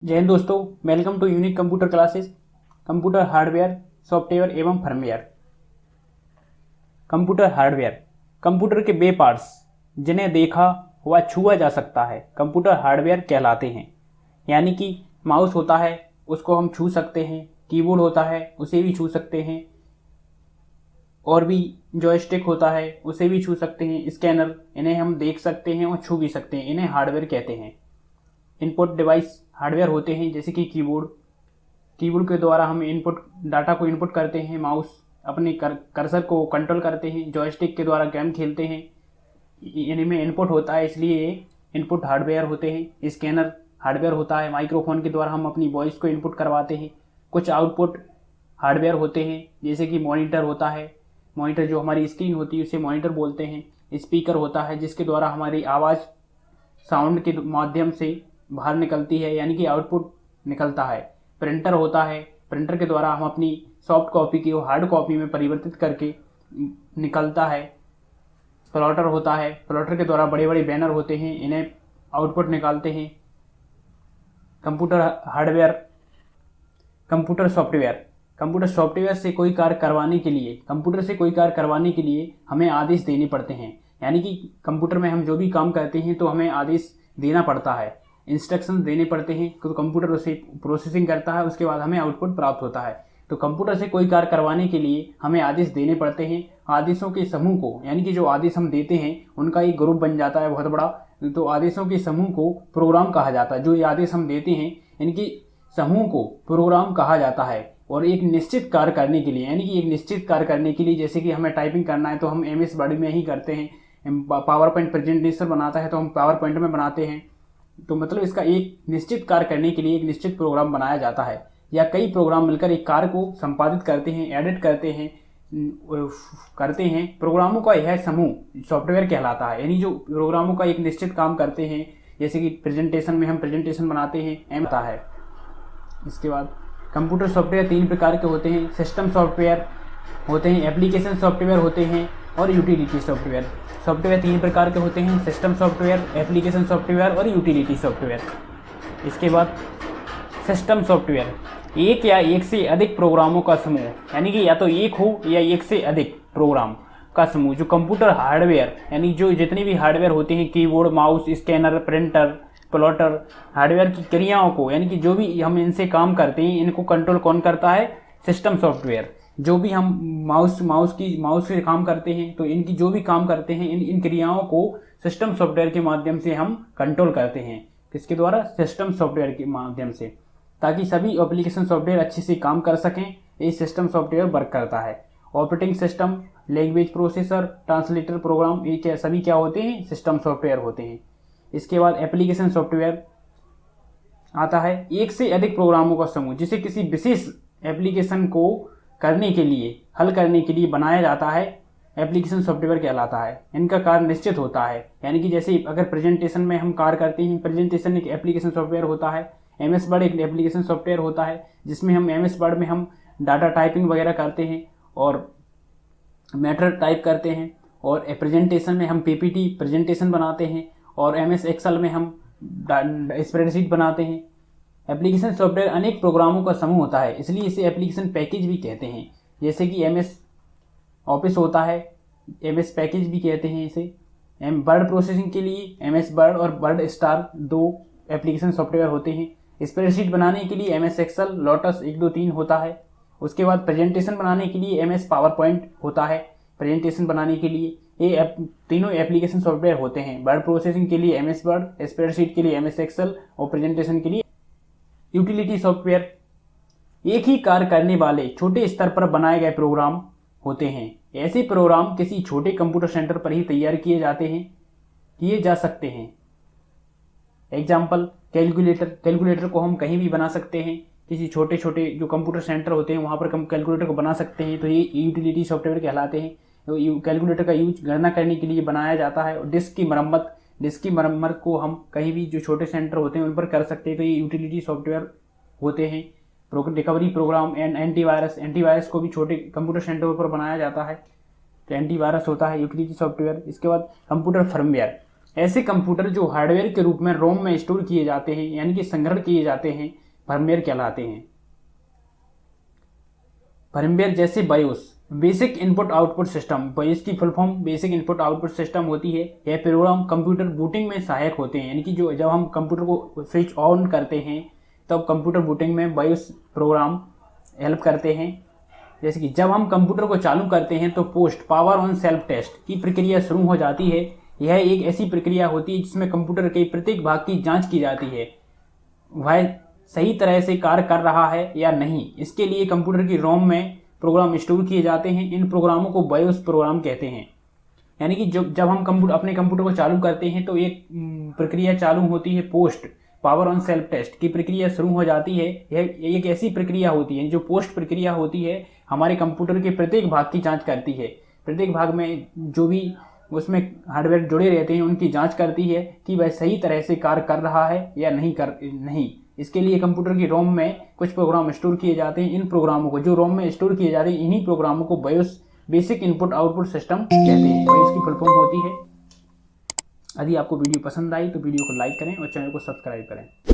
जय हिंद दोस्तों, welcome to unique computer classes. Computer hardware, software एवं फर्मवेयर। कंप्यूटर हार्डवेयर कंप्यूटर के वे पार्ट्स जिन्हें देखा व छुआ जा सकता है कंप्यूटर हार्डवेयर कहलाते हैं। यानी कि माउस होता है उसको हम छू सकते हैं, कीबोर्ड होता है उसे भी छू सकते हैं, और भी जॉयस्टिक होता है उसे भी छू सकते हैं, स्कैनर इन्हें हम देख सकते हैं और छू भी सकते हैं, इन्हें हार्डवेयर कहते हैं। इनपुट डिवाइस हार्डवेयर होते हैं जैसे कि कीबोर्ड के द्वारा हम इनपुट डाटा को इनपुट करते हैं, माउस अपने कर्सर को कंट्रोल करते हैं, जॉयस्टिक के द्वारा गेम खेलते हैं, इनमें इनपुट होता है इसलिए इनपुट हार्डवेयर होते हैं। स्कैनर हार्डवेयर होता है, माइक्रोफोन के द्वारा हम अपनी वॉइस को इनपुट करवाते हैं। कुछ आउटपुट हार्डवेयर होते हैं जैसे कि मॉनिटर होता है, मॉनिटर जो हमारी स्क्रीन होती है उसे मॉनिटर बोलते हैं। स्पीकर होता है जिसके द्वारा हमारी आवाज़ साउंड के माध्यम से बाहर निकलती है, यानी कि आउटपुट निकलता है। प्रिंटर होता है, प्रिंटर के द्वारा हम अपनी सॉफ्ट कॉपी की हार्ड कॉपी में परिवर्तित करके निकलता है। प्लॉटर होता है, प्लॉटर के द्वारा बड़े बड़े बैनर होते हैं, इन्हें आउटपुट निकालते हैं। कंप्यूटर हार्डवेयर, कंप्यूटर सॉफ्टवेयर से कोई कार्य करवाने के लिए कंप्यूटर से कोई कार्य करवाने के लिए हमें आदेश देने पड़ते हैं। यानी कि कंप्यूटर में हम जो भी काम करते हैं तो हमें आदेश देना पड़ता है, इंस्ट्रक्शन देने पड़ते हैं, तो कंप्यूटर उसे प्रोसेसिंग करता है, उसके बाद हमें आउटपुट प्राप्त होता है। तो कंप्यूटर से कोई कार्य करवाने के लिए हमें आदेश देने पड़ते हैं। आदेशों के समूह को, यानी कि जो आदेश हम देते हैं उनका एक ग्रुप बन जाता है बहुत बड़ा, तो आदेशों के समूह को प्रोग्राम कहा जाता है। जो ये आदेश हम देते हैं इनकी समूह को प्रोग्राम कहा जाता है। और एक निश्चित कार्य करने के लिए, यानी कि एक निश्चित कार्य करने के लिए, जैसे कि हमें टाइपिंग करना है तो हम MS वर्ड में ही करते हैं, पावर पॉइंट प्रेजेंटेशन बनाता है तो हम पावर पॉइंट में बनाते हैं। तो मतलब इसका एक निश्चित कार्य करने के लिए एक निश्चित प्रोग्राम बनाया जाता है, या कई प्रोग्राम मिलकर एक कार्य को संपादित करते हैं, एडिट करते हैं। प्रोग्रामों का यह समूह सॉफ्टवेयर कहलाता है। यानी जो प्रोग्रामों का एक निश्चित काम करते हैं, जैसे कि प्रेजेंटेशन में हम प्रेजेंटेशन बनाते हैं, एम आता है। इसके बाद कंप्यूटर सॉफ्टवेयर 3 प्रकार के होते हैं। सिस्टम सॉफ्टवेयर होते हैं, एप्लीकेशन सॉफ्टवेयर होते हैं, और यूटिलिटी सॉफ्टवेयर। सॉफ्टवेयर 3 प्रकार के होते हैं, सिस्टम सॉफ्टवेयर, एप्लीकेशन सॉफ्टवेयर और यूटिलिटी सॉफ्टवेयर। इसके बाद सिस्टम सॉफ्टवेयर एक या एक से अधिक प्रोग्रामों का समूह, यानी कि या तो एक हो या एक से अधिक प्रोग्राम का समूह, जो कंप्यूटर हार्डवेयर, यानी जो जितने भी हार्डवेयर होते हैं, keyboard, mouse, scanner, printer, plotter, hardware की क्रियाओं को, यानी कि जो भी हम इनसे काम करते हैं इनको कंट्रोल कौन करता है? System software. जो भी हम माउस से काम करते हैं तो इनकी जो भी काम करते हैं इन क्रियाओं को सिस्टम सॉफ्टवेयर के माध्यम से हम कंट्रोल करते हैं। किसके द्वारा? सिस्टम सॉफ्टवेयर के माध्यम से, ताकि सभी एप्लीकेशन सॉफ्टवेयर अच्छे से काम कर सकें। ये सिस्टम सॉफ्टवेयर वर्क करता है। Operating system, language processor, translator program, ये क्या सभी क्या होते हैं? सिस्टम सॉफ्टवेयर होते हैं। इसके बाद एप्लीकेशन सॉफ्टवेयर आता है, एक से अधिक प्रोग्रामों का समूह, जिसे किसी विशेष एप्लीकेशन को करने के लिए, हल करने के लिए बनाया जाता है, एप्लीकेशन सॉफ्टवेयर कहलाता है। इनका कार्य निश्चित होता है। यानी कि जैसे अगर प्रेजेंटेशन में हम कार्य करते हैं, प्रेजेंटेशन एक एप्लीकेशन सॉफ्टवेयर होता है। MS वर्ड एक एप्लीकेशन सॉफ्टवेयर होता है जिसमें हम MS वर्ड में हम डाटा टाइपिंग वगैरह करते हैं और मैटर टाइप करते हैं, और प्रेजेंटेशन में हम PPT प्रेजेंटेशन बनाते हैं, और MS एक्सेल में हम स्प्रेडशीट बनाते हैं। एप्लीकेशन सॉफ्टवेयर अनेक प्रोग्रामों का समूह होता है, इसलिए इसे एप्लीकेशन पैकेज भी कहते हैं। जैसे कि MS ऑफिस होता है, MS पैकेज भी कहते हैं इसे। वर्ड प्रोसेसिंग के लिए MS वर्ड और वर्ड स्टार 2 एप्लीकेशन सॉफ्टवेयर होते हैं। स्प्रेडशीट बनाने के लिए MS एक्सेल, लोटस 1 2 3 होता है। उसके बाद प्रेजेंटेशन बनाने के लिए MS पावर पॉइंट होता है। प्रेजेंटेशन बनाने के लिए ये तीनों एप्लीकेशन सॉफ्टवेयर होते हैं। वर्ड प्रोसेसिंग के लिए MS वर्ड, स्प्रेडशीट के लिए MS एक्सेल, और प्रेजेंटेशन के लिए यूटिलिटी सॉफ्टवेयर एक ही कार्य करने वाले छोटे स्तर पर बनाए गए प्रोग्राम होते हैं। ऐसे प्रोग्राम किसी छोटे कंप्यूटर सेंटर पर ही तैयार किए जा सकते हैं। एग्जाम्पल, कैलकुलेटर को हम कहीं भी बना सकते हैं। किसी छोटे छोटे जो कंप्यूटर सेंटर होते हैं वहाँ पर हम कैलकुलेटर को बना सकते हैं, तो ये यूटिलिटी सॉफ्टवेयर कहलाते हैं। तो कैलकुलेटर का यूज गणना करने के लिए बनाया जाता है। और डिस्क की मरम्मत को हम कहीं भी जो छोटे सेंटर होते हैं उन पर कर सकते हैं, तो ये यूटिलिटी सॉफ्टवेयर होते हैं। रिकवरी प्रोग्राम एंड एंटीवायरस को भी छोटे कंप्यूटर सेंटरों पर बनाया जाता है, तो एंटीवायरस होता है यूटिलिटी सॉफ्टवेयर। इसके बाद कंप्यूटर फर्मवेयर, ऐसे कंप्यूटर जो हार्डवेयर के रूप में रोम में स्टोर किए जाते हैं यानी कि संग्रहण किए जाते हैं फर्मवेयर कहलाते हैं। फर्मवेयर जैसे BIOS, basic input output system, BIOS की full form basic input output system होती है। यह प्रोग्राम कंप्यूटर बूटिंग में सहायक होते हैं, यानी कि जो जब हम कंप्यूटर को स्विच ऑन करते हैं तब कंप्यूटर बूटिंग में बायोस प्रोग्राम हेल्प करते हैं। जैसे कि जब हम कंप्यूटर को चालू करते हैं तो post power on self test की प्रक्रिया शुरू हो जाती है। यह एक ऐसी प्रक्रिया होती है जिसमें कंप्यूटर के प्रत्येक भाग की जांच की जाती है, वह सही तरह से कार्य कर रहा है या नहीं। इसके लिए कंप्यूटर की रोम में प्रोग्राम स्टोर किए जाते हैं। इन प्रोग्रामों को बायोस प्रोग्राम कहते हैं। यानी कि जब हम अपने कंप्यूटर को चालू करते हैं तो एक प्रक्रिया चालू होती है, post power on self test की प्रक्रिया शुरू हो जाती है। यह एक ऐसी प्रक्रिया होती है जो पोस्ट प्रक्रिया होती है, हमारे कंप्यूटर के प्रत्येक भाग की जांच करती है। प्रत्येक भाग में जो भी उसमें हार्डवेयर जुड़े रहते हैं उनकी जांच करती है कि वह सही तरह से कार्य कर रहा है या नहीं। इसके लिए कंप्यूटर की रोम में कुछ प्रोग्राम स्टोर किए जाते हैं। इन प्रोग्रामों को जो रोम में स्टोर किए जाते हैं, इन्हीं प्रोग्रामों को BIOS basic input output system कहते हैं। बायोस की फुल फॉर्म होती है। यदि आपको वीडियो पसंद आई तो वीडियो को लाइक करें और चैनल को सब्सक्राइब करें।